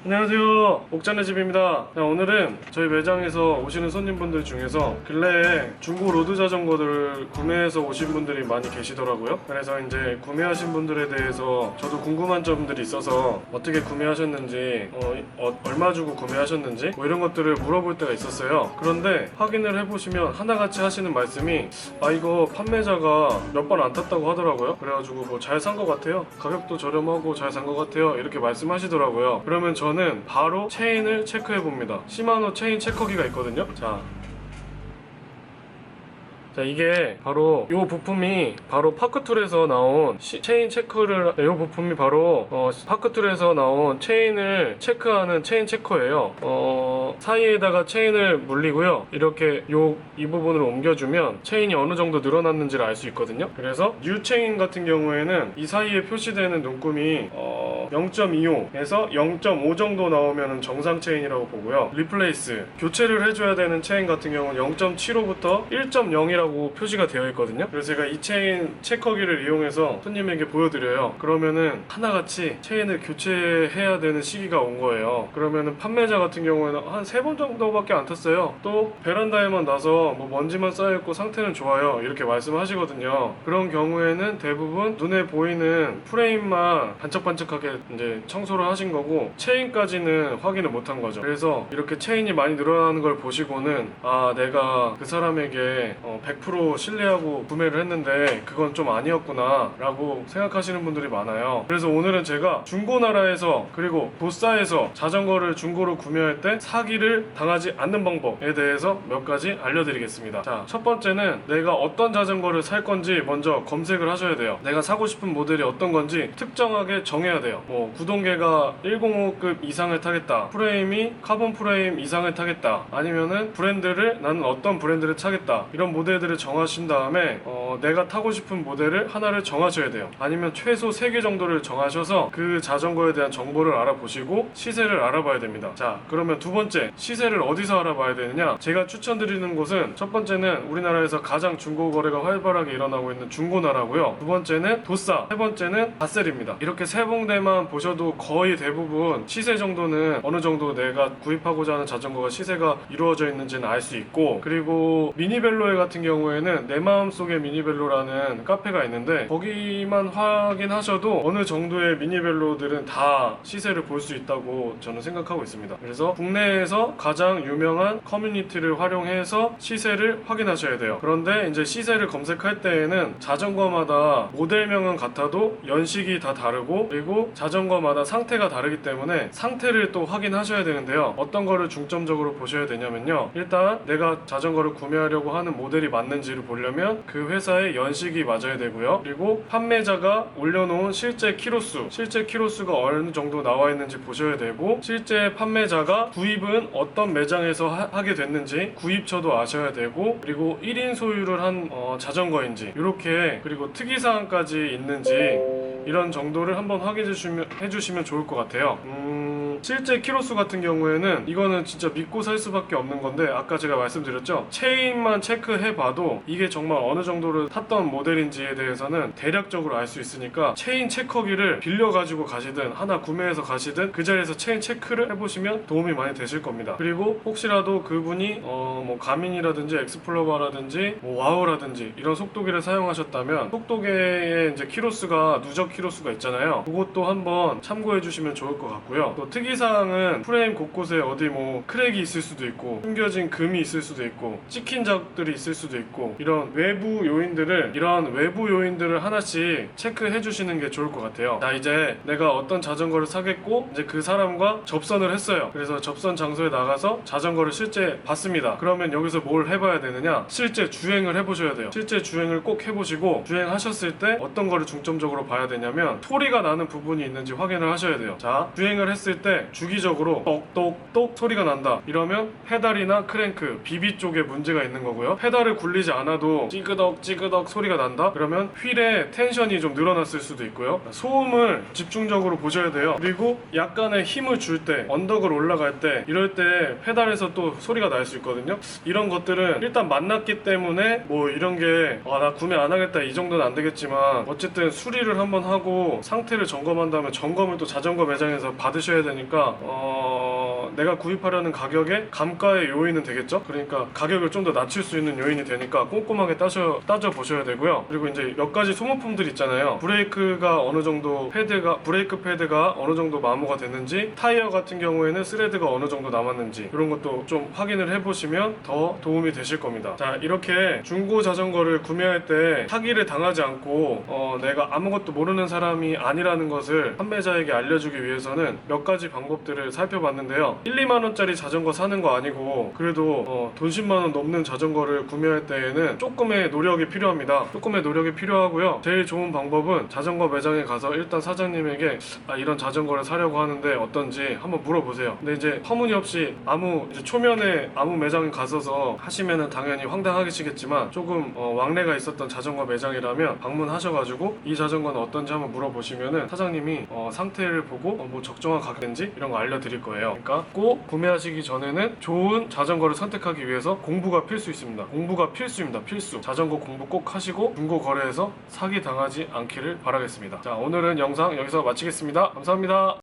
안녕하세요, 옥잔의 집입니다. 오늘은 저희 매장에서 오시는 손님분들 중에서 근래에 중고 로드 자전거들 구매해서 오신 분들이 많이 계시더라고요. 그래서 이제 구매하신 분들에 대해서 저도 궁금한 점들이 있어서 어떻게 구매하셨는지, 얼마 주고 구매하셨는지 뭐 이런 것들을 물어볼 때가 있었어요. 그런데 확인을 해보시면 하나같이 하시는 말씀이 이거 판매자가 몇 번 안 탔다고 하더라고요. 그래가지고 뭐 잘 산 것 같아요, 가격도 저렴하고 잘 산 것 같아요, 이렇게 말씀하시더라고요. 그러면 저는 바로 체인을 체크해 봅니다. 시마노 체인 체커기가 있거든요. 자, 이게 바로 이 부품이 바로 파크툴에서 나온 체인 체크를, 이 부품이 바로 파크툴에서 나온 체인을 체크하는 체인 체커예요. 사이에다가 체인을 물리고요, 이렇게 이 부분을 옮겨주면 체인이 어느 정도 늘어났는지를 알 수 있거든요. 그래서 뉴 체인 같은 경우에는 이 사이에 표시되는 눈금이 0.25에서 0.5 정도 나오면 정상 체인이라고 보고요. 리플레이스, 교체를 해줘야 되는 체인 같은 경우는 0.75부터 1.0이라고 표시가 되어 있거든요. 그래서 제가 이 체인 체커기를 이용해서 손님에게 보여드려요. 그러면은 하나같이 체인을 교체해야 되는 시기가 온 거예요. 그러면은 판매자 같은 경우에는 한 3번 정도밖에 안 탔어요. 또 베란다에만 놔서 뭐 먼지만 쌓여있고 상태는 좋아요, 이렇게 말씀하시거든요. 그런 경우에는 대부분 눈에 보이는 프레임만 반짝반짝하게 이제 청소를 하신 거고 체인까지는 확인을 못한 거죠. 그래서 이렇게 체인이 많이 늘어나는 걸 보시고는 내가 그 사람에게 100% 신뢰하고 구매를 했는데 그건 좀 아니었구나 라고 생각하시는 분들이 많아요. 그래서 오늘은 제가 중고나라에서 그리고 도싸에서 자전거를 중고로 구매할 때 사기를 당하지 않는 방법에 대해서 몇 가지 알려드리겠습니다. 자, 첫 번째는 내가 어떤 자전거를 살 건지 먼저 검색을 하셔야 돼요. 내가 사고 싶은 모델이 어떤 건지 특정하게 정해야 돼요. 뭐 구동계가 105급 이상을 타겠다, 프레임이 카본 프레임 이상을 타겠다, 아니면은 나는 어떤 브랜드를 차겠다, 이런 모델들을 정하신 다음에 내가 타고 싶은 모델을 하나를 정하셔야 돼요. 아니면 최소 3개 정도를 정하셔서 그 자전거에 대한 정보를 알아보시고 시세를 알아봐야 됩니다. 자, 그러면 두 번째, 시세를 어디서 알아봐야 되느냐? 제가 추천드리는 곳은 첫 번째는 우리나라에서 가장 중고 거래가 활발하게 일어나고 있는 중고나라고요, 두 번째는 도싸, 세 번째는 바셀입니다. 이렇게 세 군데만 보셔도 거의 대부분 시세 정도는 어느 정도 내가 구입하고자 하는 자전거가 시세가 이루어져 있는지는 알 수 있고, 그리고 미니벨로에 같은 경우에는 내 마음속의 미니벨로라는 카페가 있는데 거기만 확인하셔도 어느 정도의 미니벨로들은 다 시세를 볼 수 있다고 저는 생각하고 있습니다. 그래서 국내에서 가장 유명한 커뮤니티를 활용해서 시세를 확인하셔야 돼요. 그런데 이제 시세를 검색할 때에는 자전거마다 모델명은 같아도 연식이 다 다르고, 그리고 자전거마다 상태가 다르기 때문에 상태를 또 확인하셔야 되는데요. 어떤 거를 중점적으로 보셔야 되냐면요, 일단 내가 자전거를 구매하려고 하는 모델이 맞는지를 보려면 그 회사의 연식이 맞아야 되고요. 그리고 판매자가 올려놓은 실제 키로수가 어느 정도 나와 있는지 보셔야 되고, 실제 판매자가 구입은 어떤 매장에서 하게 됐는지 구입처도 아셔야 되고, 그리고 1인 소유를 한 자전거인지, 이렇게, 그리고 특이사항까지 있는지 이런 정도를 한번 확인해 주시면 좋을 것 같아요. 실제 키로수 같은 경우에는 이거는 진짜 믿고 살 수밖에 없는 건데, 아까 제가 말씀드렸죠, 체인만 체크해봐도 이게 정말 어느 정도를 탔던 모델인지에 대해서는 대략적으로 알 수 있으니까 체인 체커기를 빌려가지고 가시든 하나 구매해서 가시든 그 자리에서 체인 체크를 해보시면 도움이 많이 되실 겁니다. 그리고 혹시라도 그분이 뭐 가민이라든지 엑스플로버라든지 뭐 와우라든지 이런 속도기를 사용하셨다면 속도계의 이제 키로수가, 누적 키로수가 있잖아요, 그것도 한번 참고해 주시면 좋을 것 같고요. 또 특이사항은 프레임 곳곳에 어디 뭐 크랙이 있을 수도 있고, 숨겨진 금이 있을 수도 있고, 찍힌 자국들이 있을 수도 있고, 이런 외부 요인들을 하나씩 체크해 주시는 게 좋을 것 같아요. 자, 이제 내가 어떤 자전거를 사겠고 이제 그 사람과 접선을 했어요. 그래서 접선 장소에 나가서 자전거를 실제 봤습니다. 그러면 여기서 뭘 해봐야 되느냐? 실제 주행을 해보셔야 돼요. 실제 주행을 꼭 해보시고, 주행하셨을 때 어떤 거를 중점적으로 봐야 되냐면 소리가 나는 부분이 있는지 확인을 하셔야 돼요. 자, 주행을 했을 때 주기적으로 똑똑똑 소리가 난다, 이러면 페달이나 크랭크, 비비 쪽에 문제가 있는 거고요. 페달을 굴리지 않아도 찌그덕 찌그덕 소리가 난다, 그러면 휠의 텐션이 좀 늘어났을 수도 있고요. 소음을 집중적으로 보셔야 돼요. 그리고 약간의 힘을 줄 때, 언덕을 올라갈 때, 이럴 때 페달에서 또 소리가 날 수 있거든요. 이런 것들은 일단 만났기 때문에 뭐 이런 게 나 구매 안 하겠다 이 정도는 안 되겠지만, 어쨌든 수리를 한번 하고 상태를 점검한 다음에 점검을 또 자전거 매장에서 받으셔야 되니까 그러니까 내가 구입하려는 가격에 감가의 요인은 되겠죠. 그러니까 가격을 좀 더 낮출 수 있는 요인이 되니까 꼼꼼하게 따져 보셔야 되고요. 그리고 이제 몇 가지 소모품들 있잖아요. 브레이크가 어느 정도 브레이크 패드가 어느 정도 마모가 됐는지, 타이어 같은 경우에는 스레드가 어느 정도 남았는지, 이런 것도 좀 확인을 해보시면 더 도움이 되실 겁니다. 자, 이렇게 중고 자전거를 구매할 때 사기를 당하지 않고 내가 아무것도 모르는 사람이 아니라는 것을 판매자에게 알려주기 위해서는 몇 가지 방법들을 살펴봤는데요. 1, 2만 원짜리 자전거 사는 거 아니고 그래도 돈 10만 원 넘는 자전거를 구매할 때에는 조금의 노력이 필요합니다. 조금의 노력이 필요하고요. 제일 좋은 방법은 자전거 매장에 가서 일단 사장님에게 이런 자전거를 사려고 하는데 어떤지 한번 물어보세요. 근데 이제 터무니없이 이제 초면에 아무 매장에 가서서 하시면은 당연히 황당하시겠지만, 조금 왕래가 있었던 자전거 매장이라면 방문하셔가지고 이 자전거는 어떤지 한번 물어보시면은 사장님이 상태를 보고 뭐 적정한 가격인지 이런 거 알려드릴 거예요. 그러니까 꼭 구매하시기 전에는 좋은 자전거를 선택하기 위해서 공부가 필수입니다. 공부가 필수입니다. 필수. 자전거 공부 꼭 하시고 중고 거래에서 사기 당하지 않기를 바라겠습니다. 자, 오늘은 영상 여기서 마치겠습니다. 감사합니다.